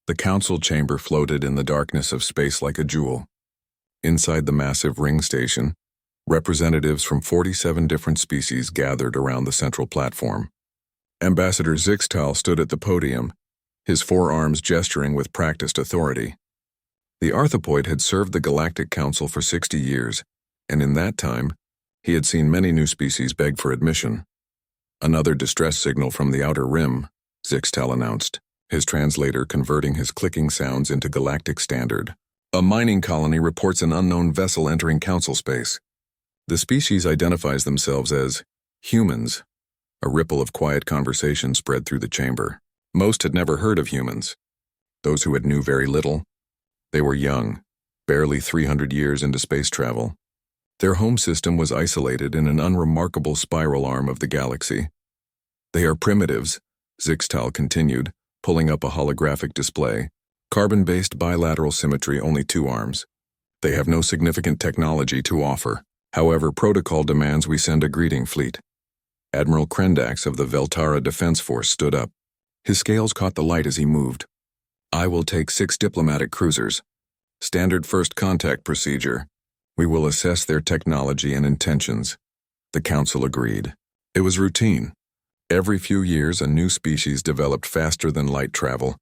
The council chamber floated in the darkness of space like a jewel. Inside the massive ring station, representatives from 47 different species gathered around the central platform. Ambassador Zixtal stood at the podium, his forearms gesturing with practiced authority. The arthropoid had served the Galactic Council for 60 years, and in that time, he had seen many new species beg for admission. Another distress signal from the outer rim, Zixtal announced, his translator converting his clicking sounds into galactic standard. A mining colony reports an unknown vessel entering council space. The species identifies themselves as humans. A ripple of quiet conversation spread through the chamber. Most had never heard of humans. Those who had knew very little. They were young, barely 300 years into space travel. Their home system was isolated in an unremarkable spiral arm of the galaxy. They are primitives, Zixtal continued, pulling up a holographic display. Carbon-based bilateral symmetry, only 2 arms. They have no significant technology to offer. However, protocol demands we send a greeting fleet. Admiral Krendax of the Veltara Defense Force stood up. His scales caught the light as he moved. I will take 6 diplomatic cruisers. Standard first contact procedure. We will assess their technology and intentions. The council agreed. It was routine. Every few years, a new species developed faster than light travel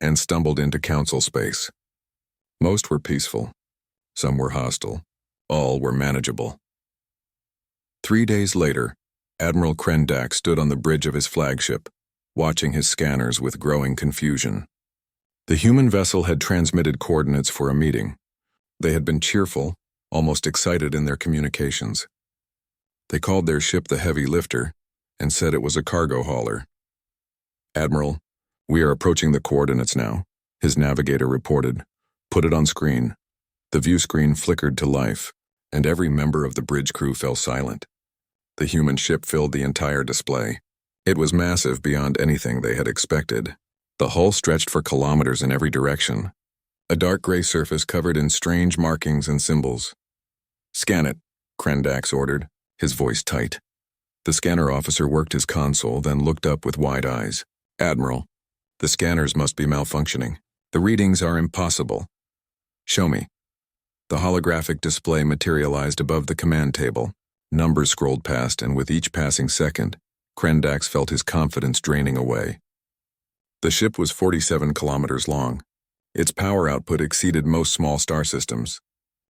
and stumbled into council space. Most were peaceful. Some were hostile. All were manageable. 3 days later, Admiral Krendax stood on the bridge of his flagship, watching his scanners with growing confusion. The human vessel had transmitted coordinates for a meeting. They had been cheerful, almost excited in their communications. They called their ship the Heavy Lifter and said it was a cargo hauler. Admiral, we are approaching the coordinates now, his navigator reported. Put it on screen. The view screen flickered to life, and every member of the bridge crew fell silent. The human ship filled the entire display. It was massive beyond anything they had expected. The hull stretched for kilometers in every direction. A dark gray surface covered in strange markings and symbols. Scan it, Krendax ordered, his voice tight. The scanner officer worked his console, then looked up with wide eyes. Admiral, the scanners must be malfunctioning. The readings are impossible. Show me. The holographic display materialized above the command table. Numbers scrolled past, and with each passing second, Krendax felt his confidence draining away. The ship was 47 kilometers long. Its power output exceeded most small star systems.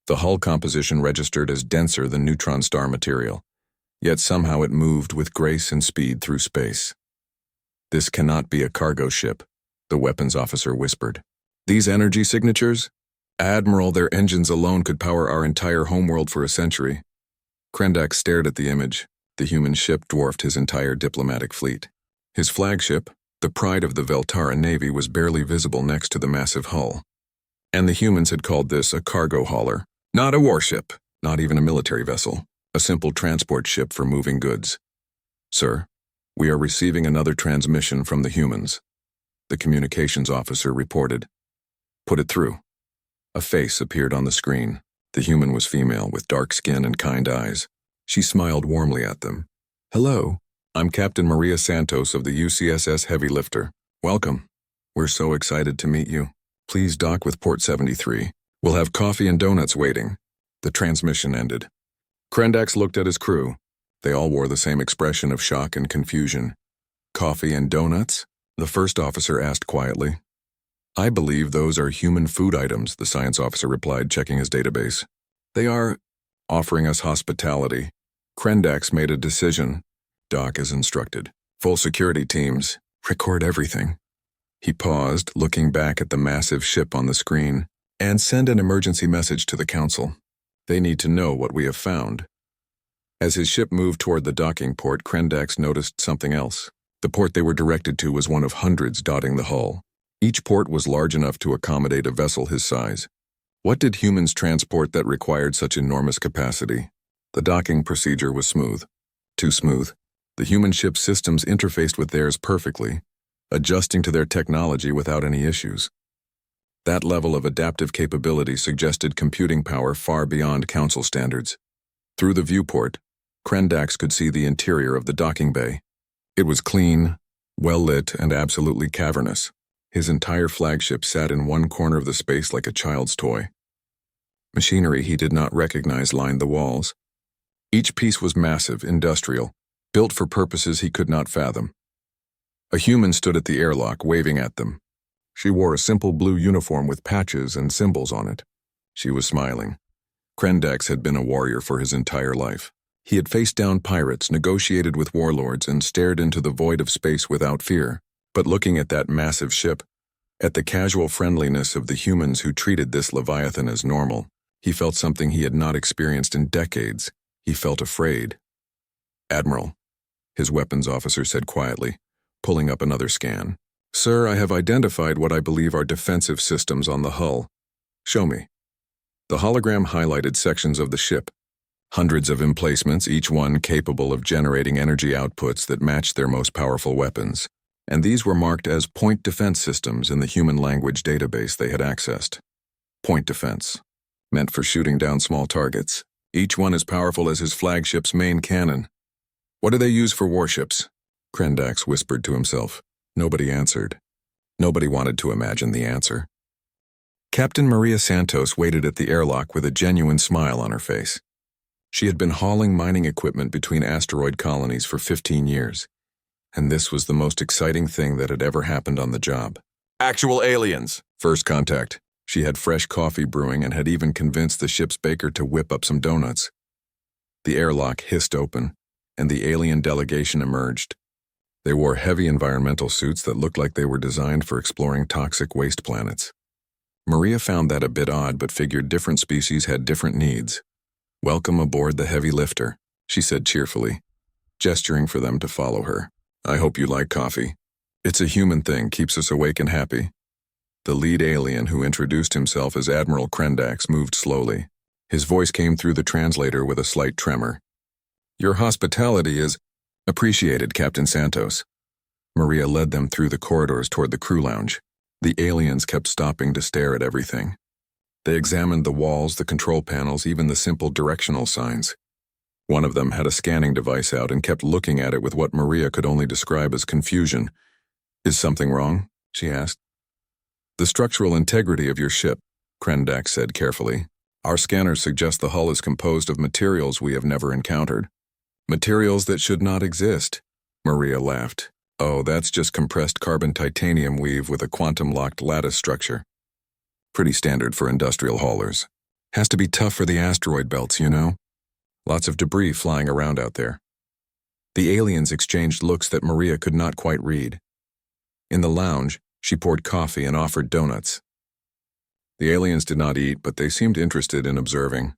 The hull composition registered as denser than neutron star material, yet somehow it moved with grace and speed through space. This cannot be a cargo ship, the weapons officer whispered. These energy signatures? Admiral, their engines alone could power our entire homeworld for a century. Krendax stared at the image. The human ship dwarfed his entire diplomatic fleet. His flagship, the pride of the Veltara Navy, was barely visible next to the massive hull. And the humans had called this a cargo hauler. Not a warship, not even a military vessel, a simple transport ship for moving goods. Sir, we are receiving another transmission from the humans. The communications officer reported. Put it through. A face appeared on the screen. The human was female with dark skin and kind eyes. She smiled warmly at them. Hello, I'm Captain Maria Santos of the UCSS Heavy Lifter. Welcome. We're so excited to meet you. Please dock with Port 73. We'll have coffee and donuts waiting. The transmission ended. Krendax looked at his crew. They all wore the same expression of shock and confusion. Coffee and donuts? The first officer asked quietly. I believe those are human food items, the science officer replied, checking his database. They are offering us hospitality. Krendax made a decision. Doc as instructed. Full security teams. Record everything. He paused, looking back at the massive ship on the screen. And send an emergency message to the council. They need to know what we have found. As his ship moved toward the docking port, Krendax noticed something else. The port they were directed to was one of hundreds dotting the hull. Each port was large enough to accommodate a vessel his size. What did humans transport that required such enormous capacity? The docking procedure was smooth. Too smooth. The human ship's systems interfaced with theirs perfectly, adjusting to their technology without any issues. That level of adaptive capability suggested computing power far beyond council standards. Through the viewport, Krendax could see the interior of the docking bay. It was clean, well-lit, and absolutely cavernous. His entire flagship sat in one corner of the space like a child's toy. Machinery he did not recognize lined the walls. Each piece was massive, industrial, built for purposes he could not fathom. A human stood at the airlock, waving at them. She wore a simple blue uniform with patches and symbols on it. She was smiling. Krendax had been a warrior for his entire life. He had faced down pirates, negotiated with warlords, and stared into the void of space without fear. But looking at that massive ship, at the casual friendliness of the humans who treated this Leviathan as normal, he felt something he had not experienced in decades. He felt afraid. "Admiral," his weapons officer said quietly, pulling up another scan. "Sir, I have identified what I believe are defensive systems on the hull. Show me." The hologram highlighted sections of the ship. Hundreds of emplacements, each one capable of generating energy outputs that matched their most powerful weapons. And these were marked as point defense systems in the human language database they had accessed. Point defense, meant for shooting down small targets, each one as powerful as his flagship's main cannon. "What do they use for warships?" Krendax whispered to himself. Nobody answered. Nobody wanted to imagine the answer. Captain Maria Santos waited at the airlock with a genuine smile on her face. She had been hauling mining equipment between asteroid colonies for 15 years. And this was the most exciting thing that had ever happened on the job. "Actual aliens! First contact." She had fresh coffee brewing and had even convinced the ship's baker to whip up some donuts. The airlock hissed open, and the alien delegation emerged. They wore heavy environmental suits that looked like they were designed for exploring toxic waste planets. Maria found that a bit odd but figured different species had different needs. "Welcome aboard the heavy lifter," she said cheerfully, gesturing for them to follow her. "I hope you like coffee. It's a human thing, keeps us awake and happy." The lead alien, who introduced himself as Admiral Krendax, moved slowly. His voice came through the translator with a slight tremor. "Your hospitality is appreciated, Captain Santos." Maria led them through the corridors toward the crew lounge. The aliens kept stopping to stare at everything. They examined the walls, the control panels, even the simple directional signs. One of them had a scanning device out and kept looking at it with what Maria could only describe as confusion. "Is something wrong?" she asked. "The structural integrity of your ship," Krendax said carefully. "Our scanners suggest the hull is composed of materials we have never encountered." "Materials that should not exist," Maria laughed. "Oh, that's just compressed carbon titanium weave with a quantum-locked lattice structure. Pretty standard for industrial haulers. Has to be tough for the asteroid belts, you know? Lots of debris flying around out there." The aliens exchanged looks that Maria could not quite read. In the lounge, she poured coffee and offered donuts. The aliens did not eat, but they seemed interested in observing.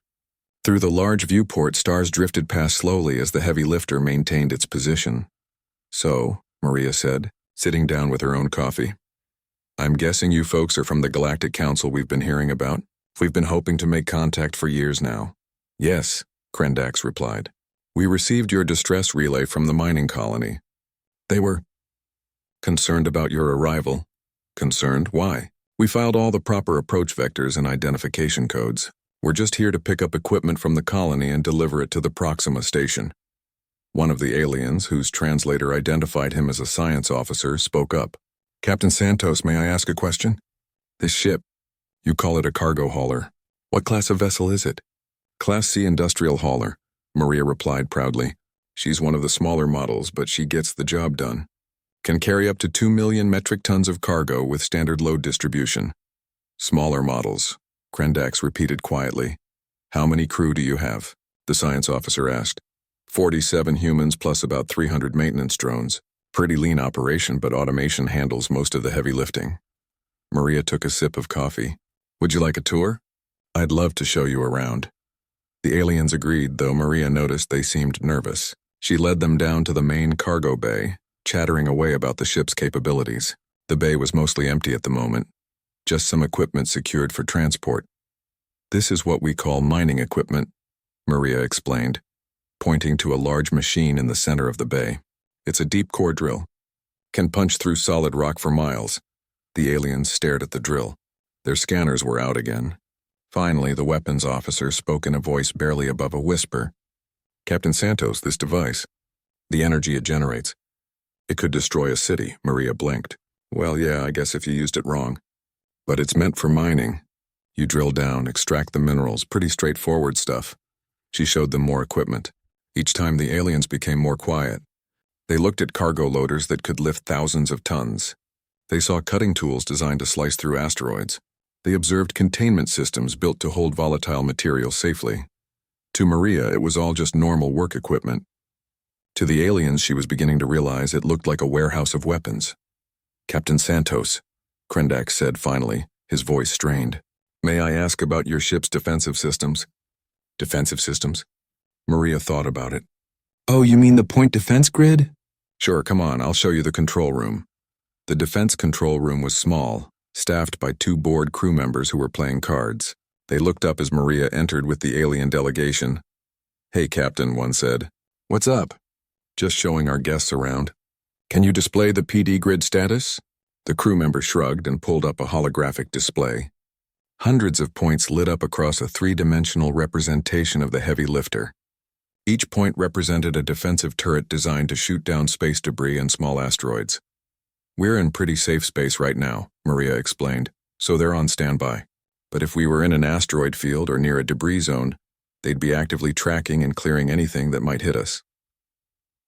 Through the large viewport, stars drifted past slowly as the heavy lifter maintained its position. "So," Maria said, sitting down with her own coffee, "I'm guessing you folks are from the Galactic Council we've been hearing about. We've been hoping to make contact for years now." "Yes," Krendax replied. "We received your distress relay from the mining colony. They were concerned about your arrival." "Concerned? Why?" "We filed all the proper approach vectors and identification codes. We're just here to pick up equipment from the colony and deliver it to the Proxima station." One of the aliens, whose translator identified him as a science officer, spoke up. "Captain Santos, may I ask a question? This ship, you call it a cargo hauler. What class of vessel is it?" "Class C industrial hauler," Maria replied proudly. "She's one of the smaller models, but she gets the job done. Can carry up to 2 million metric tons of cargo with standard load distribution." "Smaller models," Krendax repeated quietly. "How many crew do you have?" the science officer asked. 47 humans plus about 300 maintenance drones. Pretty lean operation, but automation handles most of the heavy lifting." Maria took a sip of coffee. "Would you like a tour?" "I'd love to show you around." The aliens agreed, though Maria noticed they seemed nervous. She led them down to the main cargo bay, chattering away about the ship's capabilities. The bay was mostly empty at the moment, just some equipment secured for transport. "This is what we call mining equipment," Maria explained, pointing to a large machine in the center of the bay. "It's a deep core drill. Can punch through solid rock for miles." The aliens stared at the drill. Their scanners were out again. Finally, the weapons officer spoke in a voice barely above a whisper. "Captain Santos, this device. The energy it generates. It could destroy a city." Maria blinked. Well, yeah, I guess if you used it wrong. But it's meant for mining. You drill down, extract the minerals, pretty straightforward stuff. She showed them more equipment. Each time the aliens became more quiet. They looked at cargo loaders that could lift thousands of tons. They saw cutting tools designed to slice through asteroids. They observed containment systems built to hold volatile materials safely. To Maria, it was all just normal work equipment. To the aliens, she was beginning to realize it looked like a warehouse of weapons. "Captain Santos," Krendak said finally, his voice strained. "May I ask about your ship's defensive systems?" "Defensive systems?" Maria thought about it. "Oh, you mean the point defense grid?" "Sure, come on, I'll show you the control room." The defense control room was small, staffed by 2 bored crew members who were playing cards. They looked up as Maria entered with the alien delegation. "Hey, Captain," one said. "What's up?" "Just showing our guests around." "Can you display the PD grid status?" The crew member shrugged and pulled up a holographic display. Hundreds of points lit up across a 3-dimensional representation of the heavy lifter. Each point represented a defensive turret designed to shoot down space debris and small asteroids. "We're in pretty safe space right now," Maria explained, "so they're on standby. But if we were in an asteroid field or near a debris zone, they'd be actively tracking and clearing anything that might hit us."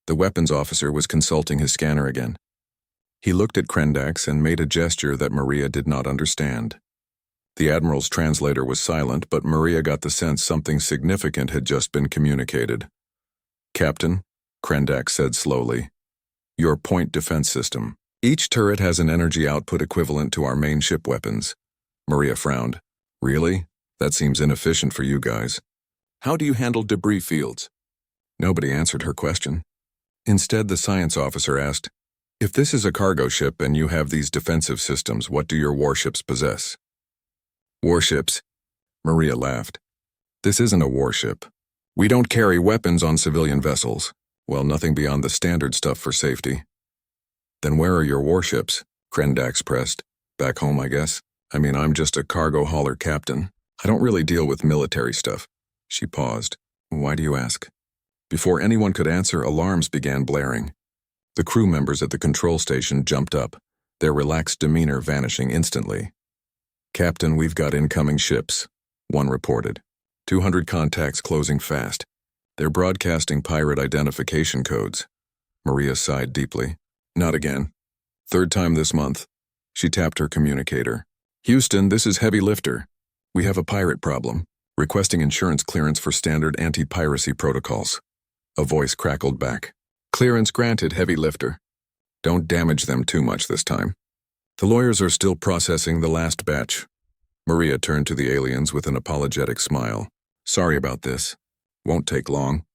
The weapons officer was consulting his scanner again. He looked at Krendax and made a gesture that Maria did not understand. The Admiral's translator was silent, but Maria got the sense something significant had just been communicated. "Captain," Krendax said slowly, "your point defense system. Each turret has an energy output equivalent to our main ship weapons." Maria frowned. "Really? That seems inefficient for you guys. How do you handle debris fields?" Nobody answered her question. Instead, the science officer asked, "If this is a cargo ship and you have these defensive systems, what do your warships possess?" "Warships?" Maria laughed. "This isn't a warship. We don't carry weapons on civilian vessels. Well, nothing beyond the standard stuff for safety." "Then where are your warships?" Krendax pressed. "Back home, I guess. I mean, I'm just a cargo hauler captain. I don't really deal with military stuff." She paused. "Why do you ask?" Before anyone could answer, alarms began blaring. The crew members at the control station jumped up, their relaxed demeanor vanishing instantly. "Captain, we've got incoming ships," one reported. 200 contacts closing fast. They're broadcasting pirate identification codes. Maria sighed deeply. "Not again. 3rd time this month." She tapped her communicator. "Houston, this is Heavy Lifter. We have a pirate problem. Requesting insurance clearance for standard anti-piracy protocols." A voice crackled back. "Clearance granted, Heavy Lifter. Don't damage them too much this time. The lawyers are still processing the last batch." Maria turned to the aliens with an apologetic smile. "Sorry about this. Won't take long."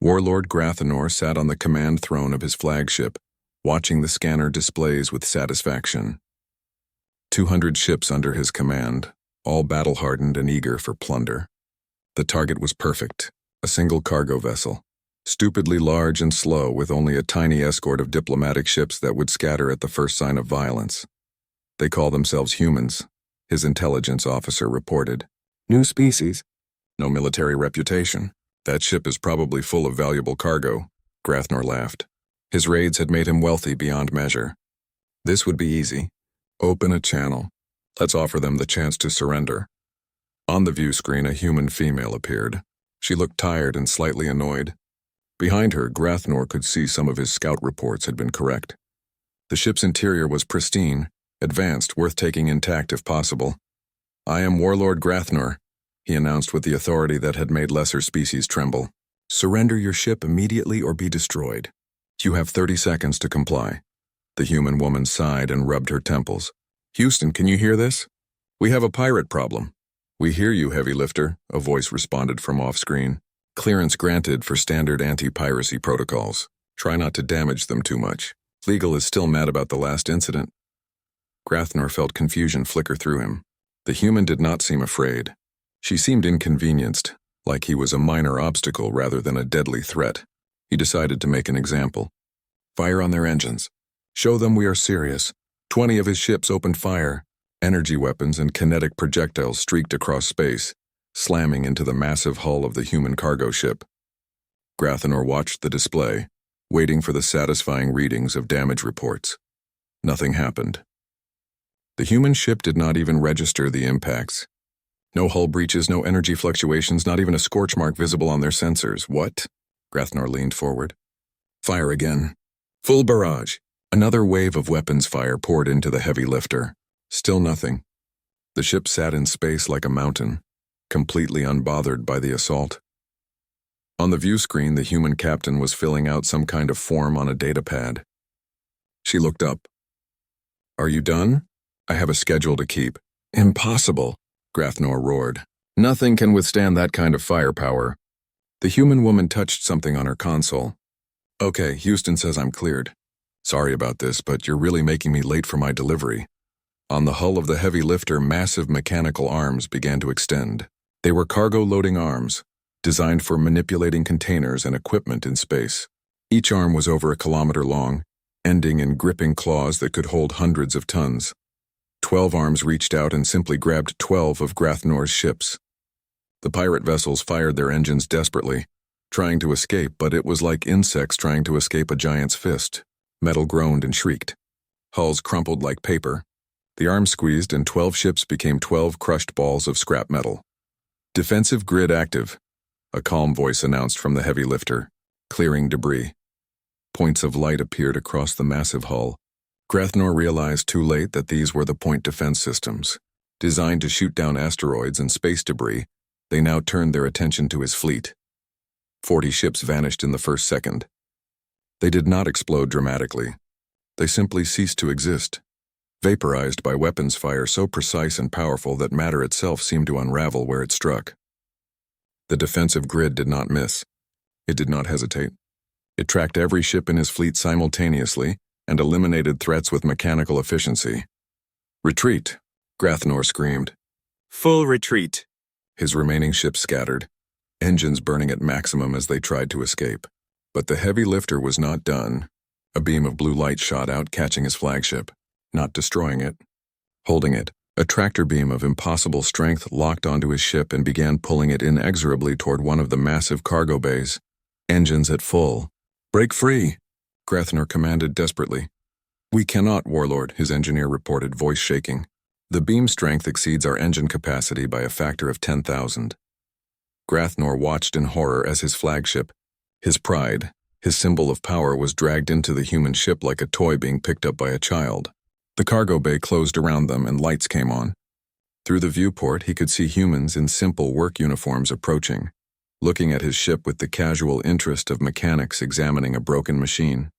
Warlord Grathanor sat on the command throne of his flagship, watching the scanner displays with satisfaction. 200 ships under his command, all battle-hardened and eager for plunder. The target was perfect, a single cargo vessel, stupidly large and slow with only a tiny escort of diplomatic ships that would scatter at the first sign of violence. "They call themselves humans," his intelligence officer reported. "New species. No military reputation. That ship is probably full of valuable cargo." Grathnor laughed. His raids had made him wealthy beyond measure. "This would be easy. Open a channel. Let's offer them the chance to surrender." On the view screen, a human female appeared. She looked tired and slightly annoyed. Behind her, Grathnor could see some of his scout reports had been correct. The ship's interior was pristine, advanced, worth taking intact if possible. "I am Warlord Grathnor," he announced with the authority that had made lesser species tremble. "Surrender your ship immediately or be destroyed. You have 30 seconds to comply." The human woman sighed and rubbed her temples. "Houston, can you hear this? We have a pirate problem." "We hear you, Heavy Lifter," a voice responded from off-screen. "Clearance granted for standard anti-piracy protocols. Try not to damage them too much. Legal is still mad about the last incident." Grathnor felt confusion flicker through him. The human did not seem afraid. She seemed inconvenienced, like he was a minor obstacle rather than a deadly threat. He decided to make an example. "Fire on their engines. Show them we are serious." 20 of his ships opened fire. Energy weapons and kinetic projectiles streaked across space, slamming into the massive hull of the human cargo ship. Grathanor watched the display, waiting for the satisfying readings of damage reports. Nothing happened. The human ship did not even register the impacts. No hull breaches, no energy fluctuations, not even a scorch mark visible on their sensors. What? Grathnor leaned forward. Fire again. Full barrage. Another wave of weapons fire poured into the heavy lifter. Still nothing. The ship sat in space like a mountain, completely unbothered by the assault. On the view screen, the human captain was filling out some kind of form on a data pad. She looked up. Are you done? I have a schedule to keep. Impossible, Grathnor roared. Nothing can withstand that kind of firepower. The human woman touched something on her console. Okay, Houston says I'm cleared. Sorry about this, but you're really making me late for my delivery. On the hull of the heavy lifter, massive mechanical arms began to extend. They were cargo-loading arms, designed for manipulating containers and equipment in space. Each arm was over a kilometer long, ending in gripping claws that could hold hundreds of tons. 12 arms reached out and simply grabbed 12 of Grathnor's ships. The pirate vessels fired their engines desperately, trying to escape, but it was like insects trying to escape a giant's fist. Metal groaned and shrieked. Hulls crumpled like paper. The arms squeezed and 12 ships became 12 crushed balls of scrap metal. Defensive grid active, a calm voice announced from the heavy lifter, clearing debris. Points of light appeared across the massive hull. Grathnor realized too late that these were the point defense systems. Designed to shoot down asteroids and space debris, they now turned their attention to his fleet. 40 ships vanished in the first second. They did not explode dramatically. They simply ceased to exist, vaporized by weapons fire so precise and powerful that matter itself seemed to unravel where it struck. The defensive grid did not miss. It did not hesitate. It tracked every ship in his fleet simultaneously and eliminated threats with mechanical efficiency. Retreat, Grathnor screamed. Full retreat. His remaining ships scattered, engines burning at maximum as they tried to escape. But the heavy lifter was not done. A beam of blue light shot out, catching his flagship, not destroying it. Holding it, a tractor beam of impossible strength locked onto his ship and began pulling it inexorably toward one of the massive cargo bays. Engines at full. Break free, Grathnor commanded desperately. We cannot, Warlord, his engineer reported, voice shaking. The beam strength exceeds our engine capacity by a factor of 10,000. Grathnor watched in horror as his flagship, his pride, his symbol of power, was dragged into the human ship like a toy being picked up by a child. The cargo bay closed around them and lights came on. Through the viewport, he could see humans in simple work uniforms approaching, looking at his ship with the casual interest of mechanics examining a broken machine.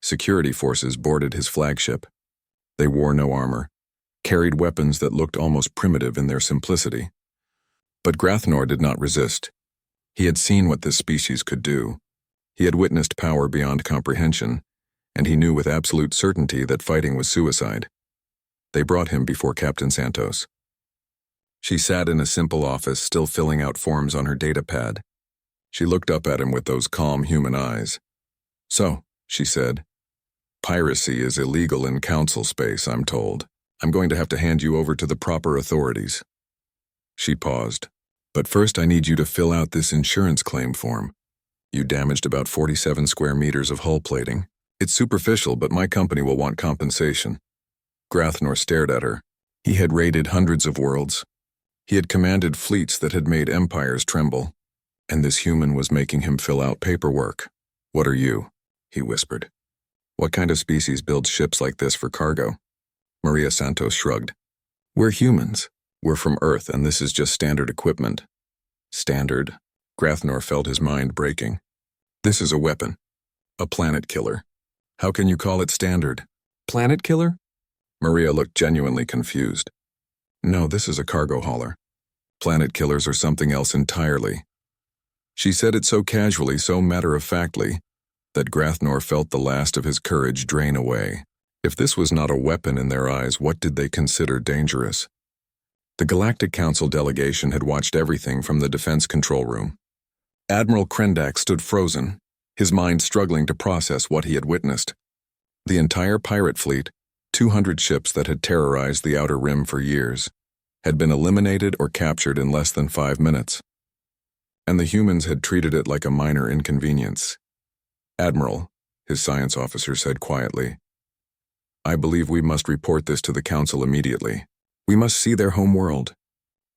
Security forces boarded his flagship. They wore no armor, carried weapons that looked almost primitive in their simplicity. But Grathnor did not resist. He had seen what this species could do. He had witnessed power beyond comprehension, and he knew with absolute certainty that fighting was suicide. They brought him before Captain Santos. She sat in a simple office, still filling out forms on her data pad. She looked up at him with those calm human eyes. So, she said, piracy is illegal in council space, I'm told. I'm going to have to hand you over to the proper authorities. She paused. But first I need you to fill out this insurance claim form. You damaged about 47 square meters of hull plating. It's superficial, but my company will want compensation. Grathnor stared at her. He had raided hundreds of worlds. He had commanded fleets that had made empires tremble. And this human was making him fill out paperwork. What are you? He whispered. What kind of species builds ships like this for cargo? Maria Santos shrugged. We're humans. We're from Earth, and this is just standard equipment. Standard? Grathnor felt his mind breaking. This is a weapon. A planet killer. How can you call it standard? Planet killer? Maria looked genuinely confused. No, this is a cargo hauler. Planet killers are something else entirely. She said it so casually, so matter-of-factly, that Grathnor felt the last of his courage drain away. If this was not a weapon in their eyes, what did they consider dangerous? The Galactic Council delegation had watched everything from the defense control room. Admiral Krendak stood frozen, his mind struggling to process what he had witnessed. The entire pirate fleet, 200 ships that had terrorized the Outer Rim for years, had been eliminated or captured in less than 5 minutes. And the humans had treated it like a minor inconvenience. Admiral, his science officer said quietly, I believe we must report this to the Council immediately. We must see their home world.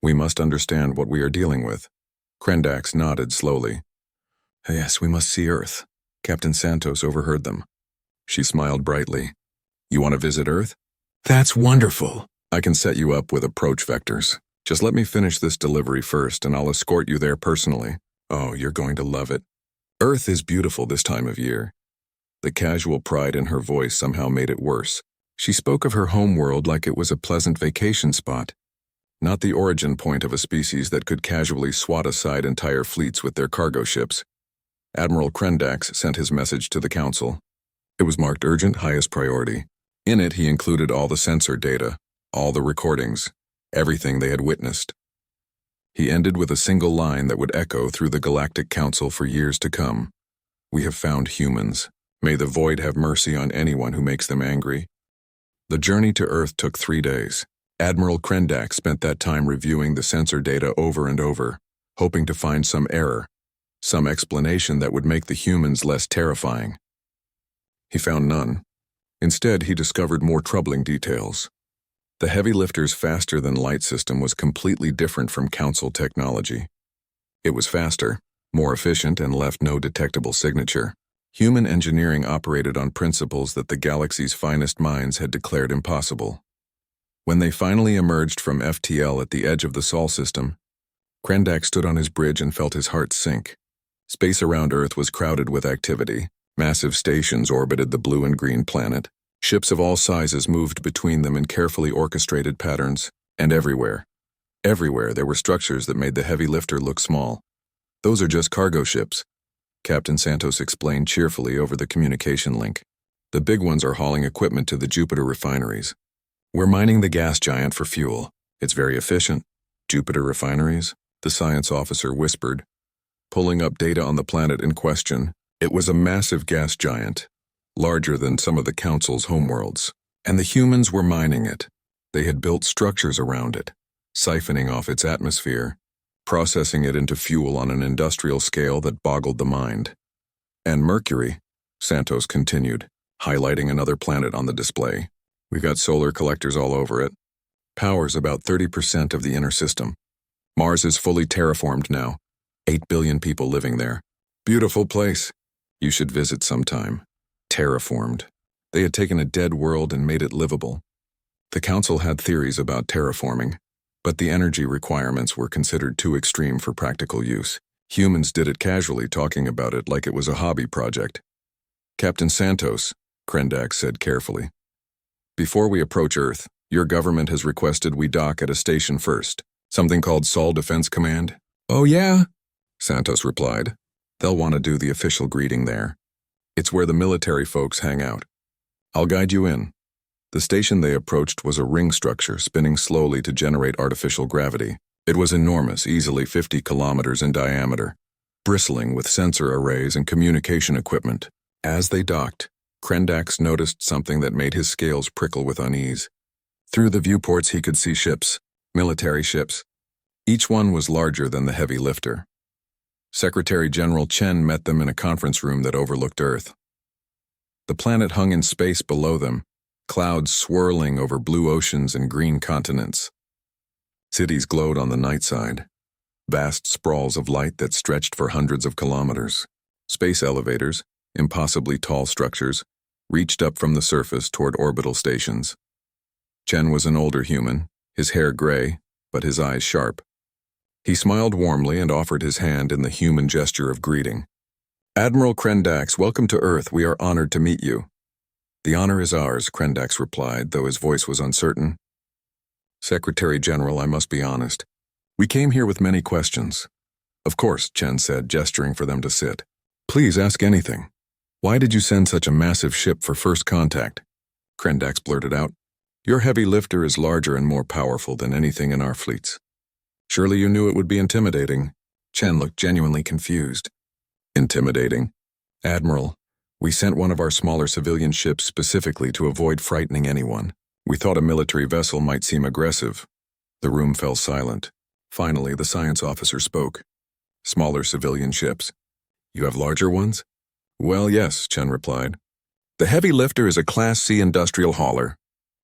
We must understand what we are dealing with. Krendax nodded slowly. Yes, we must see Earth. Captain Santos overheard them. She smiled brightly. You want to visit Earth? That's wonderful. I can set you up with approach vectors. Just let me finish this delivery first and I'll escort you there personally. Oh, you're going to love it. Earth is beautiful this time of year. The casual pride in her voice somehow made it worse. She spoke of her home world like it was a pleasant vacation spot, not the origin point of a species that could casually swat aside entire fleets with their cargo ships. Admiral Krendax sent his message to the Council. It was marked urgent, highest priority. In it, he included all the sensor data, all the recordings, everything they had witnessed. He ended with a single line that would echo through the Galactic Council for years to come. We have found humans. May the Void have mercy on anyone who makes them angry. The journey to Earth took 3 days. Admiral Krendax spent that time reviewing the sensor data over and over, hoping to find some error, some explanation that would make the humans less terrifying. He found none. Instead, he discovered more troubling details. The heavy lifter's faster-than-light system was completely different from Council technology. It was faster, more efficient, and left no detectable signature. Human engineering operated on principles that the galaxy's finest minds had declared impossible. When they finally emerged from FTL at the edge of the Sol system, Krendax stood on his bridge and felt his heart sink. Space around Earth was crowded with activity. Massive stations orbited the blue and green planet. Ships of all sizes moved between them in carefully orchestrated patterns, and everywhere there were structures that made the heavy lifter look small. Those are just cargo ships, Captain Santos explained cheerfully over the communication link. The big ones are hauling equipment to the Jupiter refineries. We're mining the gas giant for fuel. It's very efficient. Jupiter refineries? The science officer whispered, pulling up data on the planet in question. It was a massive gas giant, larger than some of the Council's homeworlds, and the humans were mining it. They had built structures around it, siphoning off its atmosphere, processing it into fuel on an industrial scale that boggled the mind. And Mercury, Santos continued, highlighting another planet on the display. We've got solar collectors all over it. Powers about 30% of the inner system. Mars is fully terraformed now. 8 billion people living there. Beautiful place. You should visit sometime. Terraformed. They had taken a dead world and made it livable. The Council had theories about terraforming, but the energy requirements were considered too extreme for practical use. Humans did it casually, talking about it like it was a hobby project. Captain Santos, Krendax said carefully, before we approach Earth, your government has requested we dock at a station first, something called Sol Defense Command. Oh yeah? Santos replied. They'll want to do the official greeting there. It's where the military folks hang out. I'll guide you in. The station they approached was a ring structure spinning slowly to generate artificial gravity. It was enormous, easily 50 kilometers in diameter, bristling with sensor arrays and communication equipment. As they docked, Krendax noticed something that made his scales prickle with unease. Through the viewports he could see ships, military ships. Each one was larger than the heavy lifter. Secretary General Chen met them in a conference room that overlooked Earth. The planet hung in space below them, clouds swirling over blue oceans and green continents. Cities glowed on the night side, vast sprawls of light that stretched for hundreds of kilometers. Space elevators, impossibly tall structures, reached up from the surface toward orbital stations. Chen was an older human, his hair gray, but his eyes sharp. He smiled warmly and offered his hand in the human gesture of greeting. Admiral Krendax, welcome to Earth. We are honored to meet you. The honor is ours, Krendax replied, though his voice was uncertain. Secretary General, I must be honest. We came here with many questions. Of course, Chen said, gesturing for them to sit. Please ask anything. Why did you send such a massive ship for first contact? Krendax blurted out. Your heavy lifter is larger and more powerful than anything in our fleets. Surely you knew it would be intimidating. Chen looked genuinely confused. Intimidating? Admiral, we sent one of our smaller civilian ships specifically to avoid frightening anyone. We thought a military vessel might seem aggressive. The room fell silent. Finally, the science officer spoke. Smaller civilian ships. You have larger ones? Well, yes, Chen replied. The heavy lifter is a Class C industrial hauler.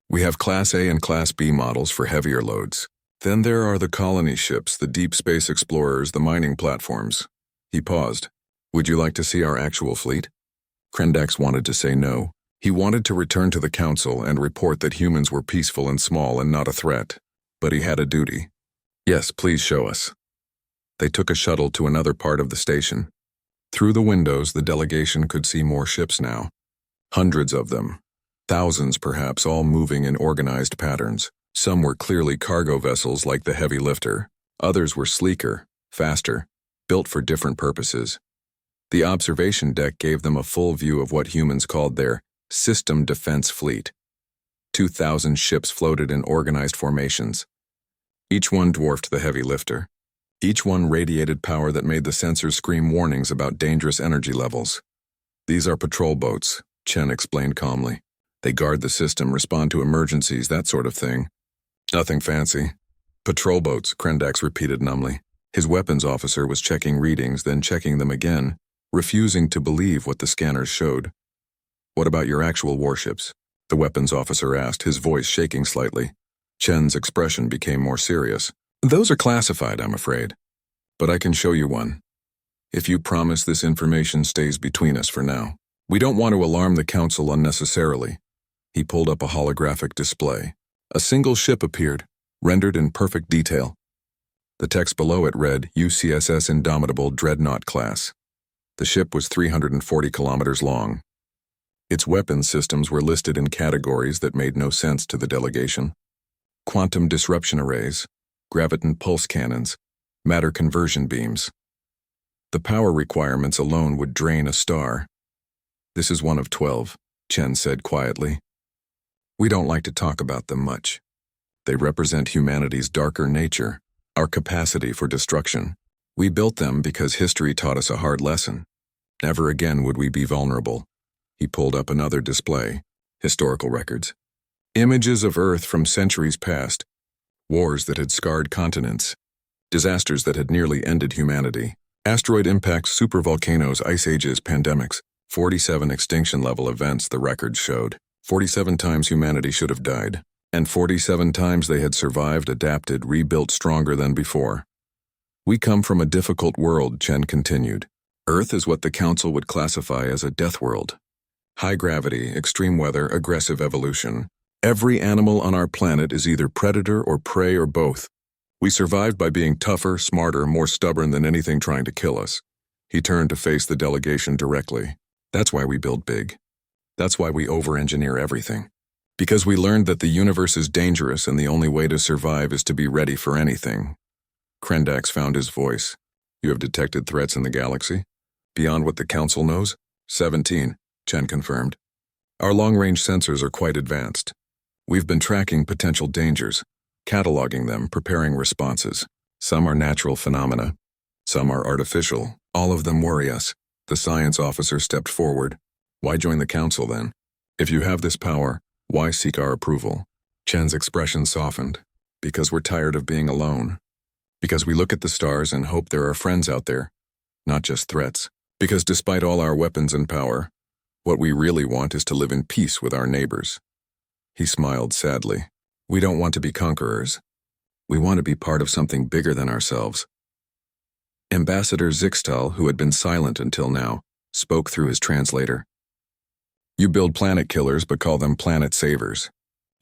We have Class A and Class B models for heavier loads. Then there are the colony ships, the deep space explorers, the mining platforms. He paused. Would you like to see our actual fleet? Krendax wanted to say no. He wanted to return to the council and report that humans were peaceful and small and not a threat. But he had a duty. Yes, please show us. They took a shuttle to another part of the station. Through the windows, the delegation could see more ships now. Hundreds of them. Thousands, perhaps, all moving in organized patterns. Some were clearly cargo vessels like the heavy lifter. Others were sleeker, faster, built for different purposes. The observation deck gave them a full view of what humans called their system defense fleet. 2,000 ships floated in organized formations. Each one dwarfed the heavy lifter. Each one radiated power that made the sensors scream warnings about dangerous energy levels. These are patrol boats, Chen explained calmly. They guard the system, respond to emergencies, that sort of thing. Nothing fancy. Patrol boats, Krendax repeated numbly. His weapons officer was checking readings, then checking them again, refusing to believe what the scanners showed. What about your actual warships? The weapons officer asked, his voice shaking slightly. Chen's expression became more serious. Those are classified, I'm afraid. But I can show you one. If you promise this information stays between us for now. We don't want to alarm the council unnecessarily. He pulled up a holographic display. A single ship appeared, rendered in perfect detail. The text below it read, UCSS Indomitable Dreadnought Class. The ship was 340 kilometers long. Its weapons systems were listed in categories that made no sense to the delegation. Quantum disruption arrays, graviton pulse cannons, matter conversion beams. The power requirements alone would drain a star. This is one of 12, Chen said quietly. We don't like to talk about them much. They represent humanity's darker nature, our capacity for destruction. We built them because history taught us a hard lesson. Never again would we be vulnerable. He pulled up another display, historical records. Images of Earth from centuries past, wars that had scarred continents, disasters that had nearly ended humanity, asteroid impacts, supervolcanoes, ice ages, pandemics, 47 extinction-level events the records showed. 47 times humanity should have died, and 47 times they had survived, adapted, rebuilt stronger than before. We come from a difficult world, Chen continued. Earth is what the Council would classify as a death world. High gravity, extreme weather, aggressive evolution. Every animal on our planet is either predator or prey or both. We survived by being tougher, smarter, more stubborn than anything trying to kill us. He turned to face the delegation directly. That's why we build big. That's why we over-engineer everything. Because we learned that the universe is dangerous and the only way to survive is to be ready for anything. Krendax found his voice. You have detected threats in the galaxy? Beyond what the Council knows? 17, Chen confirmed. Our long-range sensors are quite advanced. We've been tracking potential dangers, cataloging them, preparing responses. Some are natural phenomena. Some are artificial. All of them worry us. The science officer stepped forward. Why join the Council then? If you have this power, why seek our approval? Chen's expression softened. Because we're tired of being alone. Because we look at the stars and hope there are friends out there, not just threats. Because despite all our weapons and power, what we really want is to live in peace with our neighbors. He smiled sadly. We don't want to be conquerors. We want to be part of something bigger than ourselves. Ambassador Zixtal, who had been silent until now, spoke through his translator. You build planet killers but call them planet savers.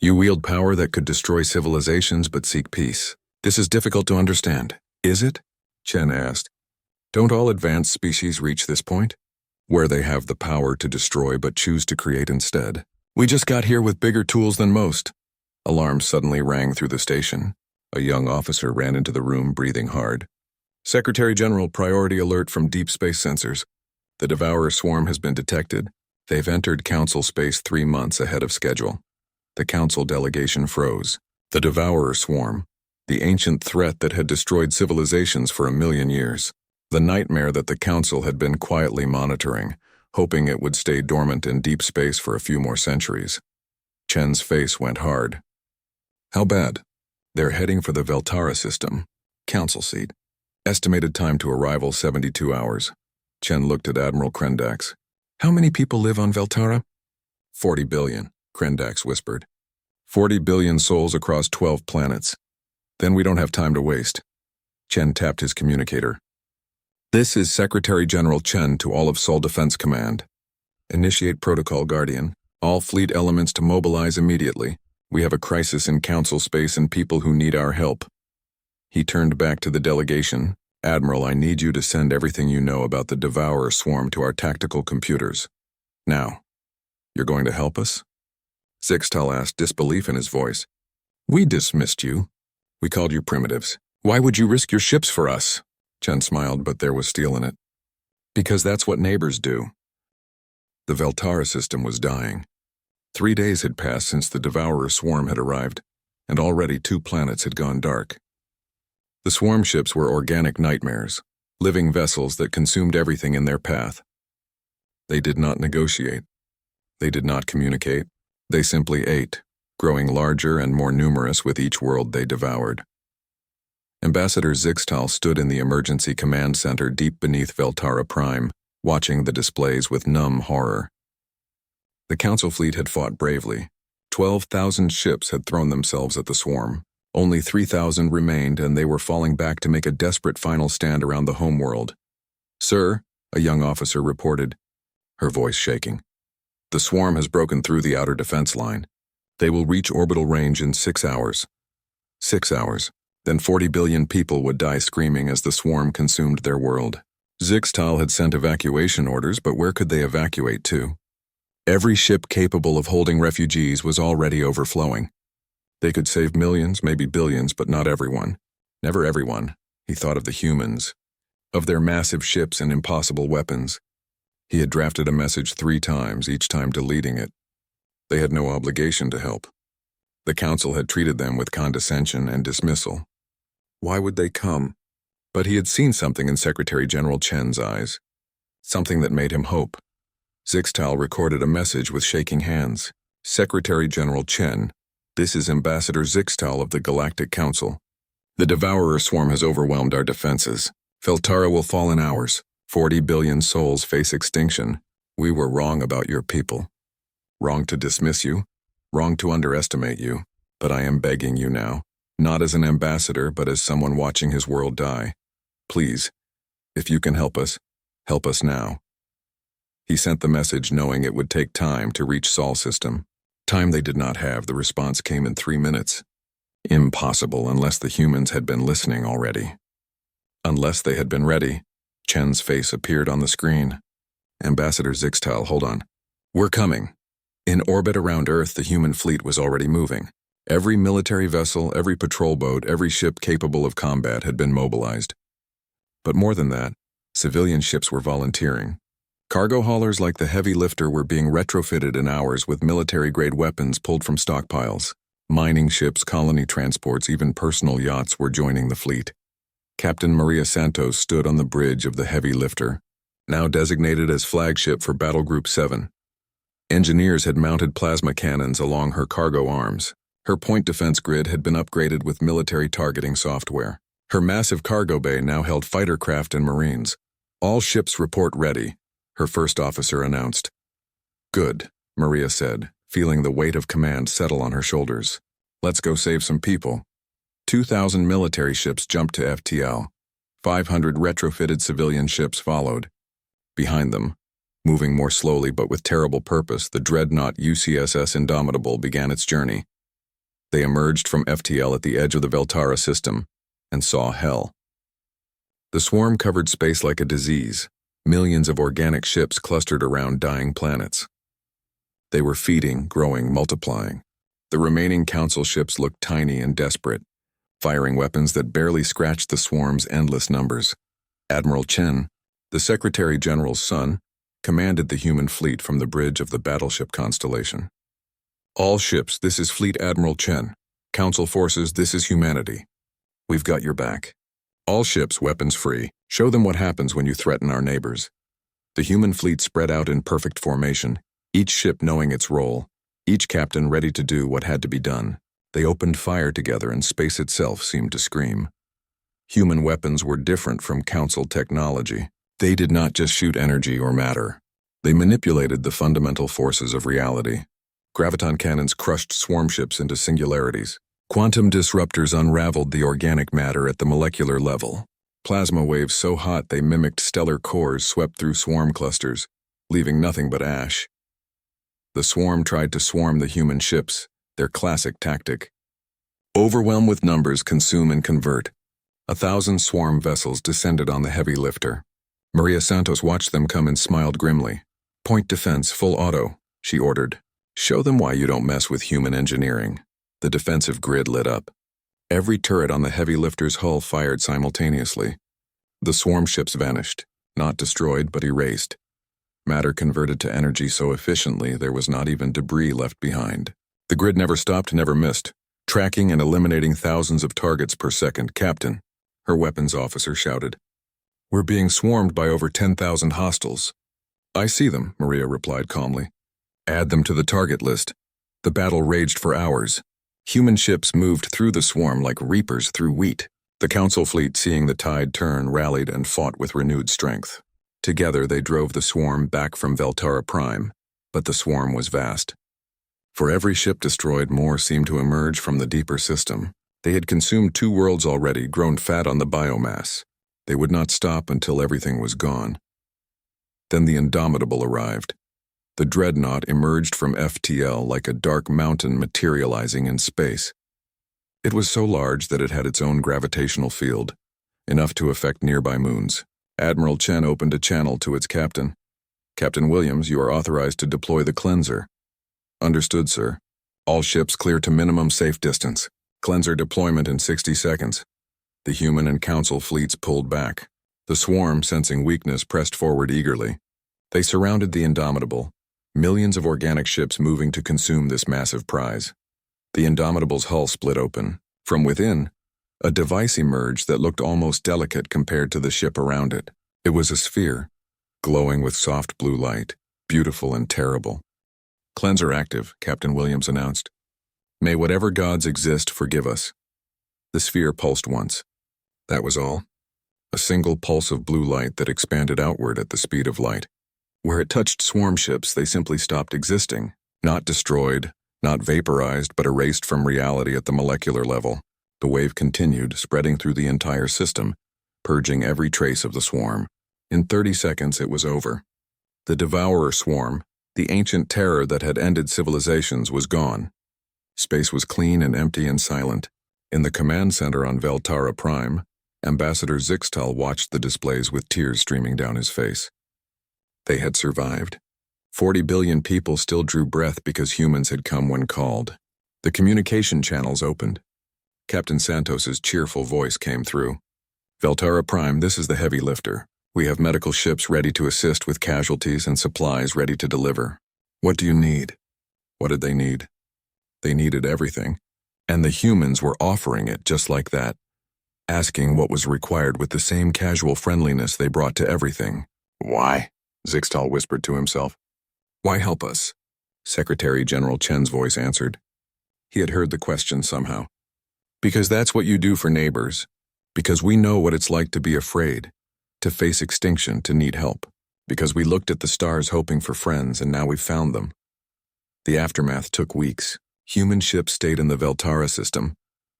You wield power that could destroy civilizations but seek peace. This is difficult to understand. Is it? Chen asked. Don't all advanced species reach this point? Where they have the power to destroy but choose to create instead. We just got here with bigger tools than most. Alarms suddenly rang through the station. A young officer ran into the room, breathing hard. Secretary General, priority alert from deep space sensors. The Devourer swarm has been detected. They've entered Council space 3 months ahead of schedule. The Council delegation froze. The Devourer swarm, the ancient threat that had destroyed civilizations for 1,000,000 years. The nightmare that the Council had been quietly monitoring, hoping it would stay dormant in deep space for a few more centuries. Chen's face went hard. How bad? They're heading for the Veltara system. Council seat. Estimated time to arrival 72 hours. Chen looked at Admiral Krendax. How many people live on Veltara? 40 billion, Krendax whispered. 40 billion souls across 12 planets. Then we don't have time to waste. Chen tapped his communicator. This is Secretary General Chen to all of Seoul Defense Command. Initiate protocol, Guardian. All fleet elements to mobilize immediately. We have a crisis in council space and people who need our help. He turned back to the delegation. Admiral, I need you to send everything you know about the Devourer swarm to our tactical computers. Now. You're going to help us? Zixtal asked, disbelief in his voice. We dismissed you. We called you primitives. Why would you risk your ships for us? Chen smiled, but there was steel in it. Because that's what neighbors do. The Veltara system was dying. 3 days had passed since the Devourer swarm had arrived, and already 2 planets had gone dark. The swarm ships were organic nightmares, living vessels that consumed everything in their path. They did not negotiate. They did not communicate. They simply ate, growing larger and more numerous with each world they devoured. Ambassador Zixtal stood in the emergency command center deep beneath Veltara Prime, watching the displays with numb horror. The Council fleet had fought bravely. 12,000 ships had thrown themselves at the swarm. Only 3,000 remained, and they were falling back to make a desperate final stand around the homeworld. Sir, a young officer reported, her voice shaking. The swarm has broken through the outer defense line. They will reach orbital range in 6 hours. 6 hours. Then 40 billion people would die screaming as the swarm consumed their world. Zixtal had sent evacuation orders, but where could they evacuate to? Every ship capable of holding refugees was already overflowing. They could save millions, maybe billions, but not everyone. Never everyone. He thought of the humans, of their massive ships and impossible weapons. He had drafted a message 3 times, each time deleting it. They had no obligation to help. The Council had treated them with condescension and dismissal. Why would they come? But he had seen something in Secretary General Chen's eyes. Something that made him hope. Zixtal recorded a message with shaking hands. Secretary General Chen, this is Ambassador Zixtal of the Galactic Council. The Devourer swarm has overwhelmed our defenses. Veltara will fall in hours. 40 billion souls face extinction. We were wrong about your people. Wrong to dismiss you. Wrong to underestimate you. But I am begging you now, not as an ambassador, but as someone watching his world die. Please, if you can help us now. He sent the message knowing it would take time to reach Sol system. Time they did not have. The response came in 3 minutes. Impossible unless the humans had been listening already. Unless they had been ready. Chen's face appeared on the screen. Ambassador Zixtal, hold on. We're coming. In orbit around Earth, the human fleet was already moving. Every military vessel, every patrol boat, every ship capable of combat had been mobilized. But more than that, civilian ships were volunteering. Cargo haulers like the Heavy Lifter were being retrofitted in hours with military-grade weapons pulled from stockpiles. Mining ships, colony transports, even personal yachts were joining the fleet. Captain Maria Santos stood on the bridge of the Heavy Lifter, now designated as flagship for Battle Group 7. Engineers had mounted plasma cannons along her cargo arms. Her point defense grid had been upgraded with military targeting software. Her massive cargo bay now held fighter craft and Marines. All ships report ready, her first officer announced. Good, Maria said, feeling the weight of command settle on her shoulders. Let's go save some people. 2,000 military ships jumped to FTL. 500 retrofitted civilian ships followed. Behind them, moving more slowly but with terrible purpose, the dreadnought UCSS Indomitable began its journey. They emerged from FTL at the edge of the Veltara system and saw hell. The swarm covered space like a disease. Millions of organic ships clustered around dying planets. They were feeding, growing, multiplying. The remaining Council ships looked tiny and desperate, firing weapons that barely scratched the swarm's endless numbers. Admiral Chen, the Secretary General's son, commanded the human fleet from the bridge of the battleship constellation. All ships, this is Fleet Admiral Chen. Council forces, this is humanity. We've got your back. All ships, weapons free. Show them what happens when you threaten our neighbors. The human fleet spread out in perfect formation, each ship knowing its role, each captain ready to do what had to be done. They opened fire together and space itself seemed to scream. Human weapons were different from Council technology. They did not just shoot energy or matter. They manipulated the fundamental forces of reality. Graviton cannons crushed swarm ships into singularities. Quantum disruptors unraveled the organic matter at the molecular level. Plasma waves so hot they mimicked stellar cores swept through swarm clusters, leaving nothing but ash. The swarm tried to swarm the human ships, their classic tactic. Overwhelm with numbers, consume and convert. 1,000 swarm vessels descended on the heavy lifter. Maria Santos watched them come and smiled grimly. "Point defense, full auto," she ordered. "Show them why you don't mess with human engineering." The defensive grid lit up. Every turret on the heavy lifter's hull fired simultaneously. The swarm ships vanished, not destroyed but erased. Matter converted to energy so efficiently there was not even debris left behind. The grid never stopped, never missed, tracking and eliminating thousands of targets per second. "Captain," her weapons officer shouted. "We're being swarmed by over 10,000 hostiles." "I see them," Maria replied calmly. "Add them to the target list." The battle raged for hours. Human ships moved through the swarm like reapers through wheat. The Council fleet, seeing the tide turn, rallied and fought with renewed strength. Together they drove the swarm back from Veltara Prime, but the swarm was vast. For every ship destroyed, more seemed to emerge from the deeper system. They had consumed 2 worlds already, grown fat on the biomass. They would not stop until everything was gone. Then the Indomitable arrived. The dreadnought emerged from FTL like a dark mountain materializing in space. It was so large that it had its own gravitational field, enough to affect nearby moons. Admiral Chen opened a channel to its captain. "Captain Williams, you are authorized to deploy the cleanser." "Understood, sir. All ships clear to minimum safe distance. Cleanser deployment in 60 seconds. The human and Council fleets pulled back. The swarm, sensing weakness, pressed forward eagerly. They surrounded the Indomitable, millions of organic ships moving to consume this massive prize. The Indomitable's hull split open. From within, a device emerged that looked almost delicate compared to the ship around it. It was a sphere, glowing with soft blue light, beautiful and terrible. "Cleanser active," Captain Williams announced. "May whatever gods exist forgive us." The sphere pulsed once. That was all. A single pulse of blue light that expanded outward at the speed of light. Where it touched swarm ships, they simply stopped existing. Not destroyed, not vaporized, but erased from reality at the molecular level. The wave continued, spreading through the entire system, purging every trace of the swarm. In 30 seconds, it was over. The Devourer swarm, the ancient terror that had ended civilizations, was gone. Space was clean and empty and silent. In the command center on Veltara Prime, Ambassador Zixtal watched the displays with tears streaming down his face. They had survived. 40 billion people still drew breath because humans had come when called. The communication channels opened. Captain Santos's cheerful voice came through. "Veltara Prime, this is the heavy lifter. We have medical ships ready to assist with casualties and supplies ready to deliver. What do you need?" What did they need? They needed everything. And the humans were offering it just like that, asking what was required with the same casual friendliness they brought to everything. "Why?" Zixtal whispered to himself. "Why help us?" Secretary General Chen's voice answered. He had heard the question somehow. "Because that's what you do for neighbors. Because we know what it's like to be afraid, to face extinction, to need help. Because we looked at the stars hoping for friends, and now we've found them." The aftermath took weeks. Human ships stayed in the Veltara system,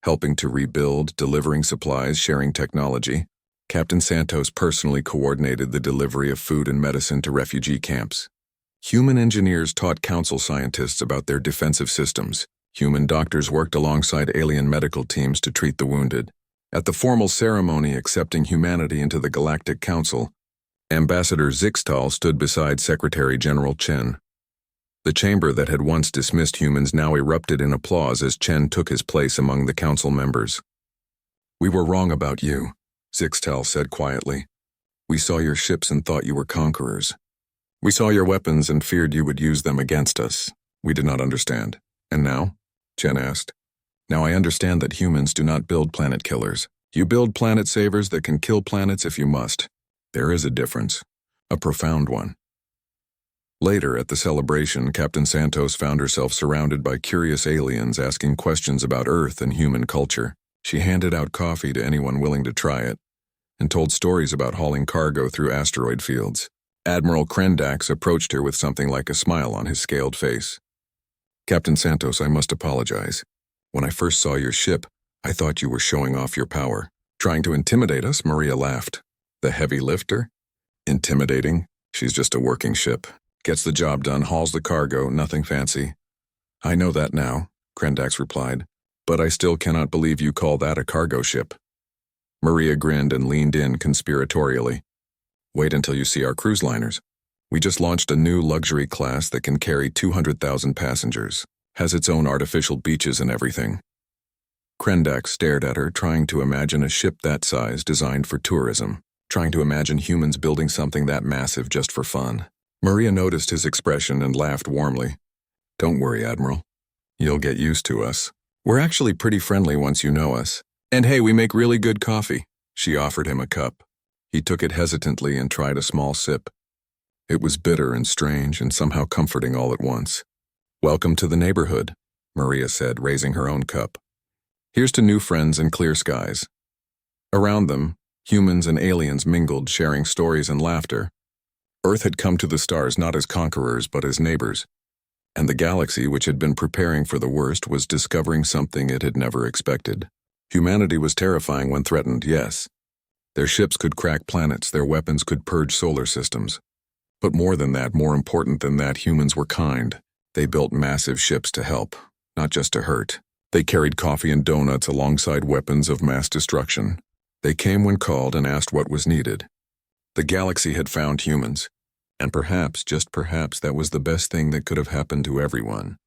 helping to rebuild, delivering supplies, sharing technology. Captain Santos personally coordinated the delivery of food and medicine to refugee camps. Human engineers taught Council scientists about their defensive systems. Human doctors worked alongside alien medical teams to treat the wounded. At the formal ceremony accepting humanity into the Galactic Council, Ambassador Zixtal stood beside Secretary General Chen. The chamber that had once dismissed humans now erupted in applause as Chen took his place among the Council members. "We were wrong about you," Zixtal said quietly. "We saw your ships and thought you were conquerors. We saw your weapons and feared you would use them against us. We did not understand. And now?" Chen asked. "Now I understand that humans do not build planet killers. You build planet savers that can kill planets if you must. There is a difference, a profound one." Later, at the celebration, Captain Santos found herself surrounded by curious aliens asking questions about Earth and human culture. She handed out coffee to anyone willing to try it, and told stories about hauling cargo through asteroid fields. Admiral Krendax approached her with something like a smile on his scaled face. "Captain Santos, I must apologize. When I first saw your ship, I thought you were showing off your power. Trying to intimidate us?" Maria laughed. "The heavy lifter? Intimidating? She's just a working ship. Gets the job done, hauls the cargo, nothing fancy." "I know that now," Krendax replied, "but I still cannot believe you call that a cargo ship." Maria grinned and leaned in conspiratorially. "Wait until you see our cruise liners. We just launched a new luxury class that can carry 200,000 passengers. Has its own artificial beaches and everything." Krendax stared at her, trying to imagine a ship that size designed for tourism, trying to imagine humans building something that massive just for fun. Maria noticed his expression and laughed warmly. "Don't worry, Admiral. You'll get used to us. We're actually pretty friendly once you know us. And hey, we make really good coffee." She offered him a cup. He took it hesitantly and tried a small sip. It was bitter and strange and somehow comforting all at once. "Welcome to the neighborhood," Maria said, raising her own cup. "Here's to new friends and clear skies." Around them, humans and aliens mingled, sharing stories and laughter. Earth had come to the stars not as conquerors but as neighbors, and the galaxy, which had been preparing for the worst, was discovering something it had never expected. Humanity was terrifying when threatened, yes. Their ships could crack planets, their weapons could purge solar systems. But more than that, more important than that, humans were kind. They built massive ships to help, not just to hurt. They carried coffee and donuts alongside weapons of mass destruction. They came when called and asked what was needed. The galaxy had found humans, and perhaps, just perhaps, that was the best thing that could have happened to everyone.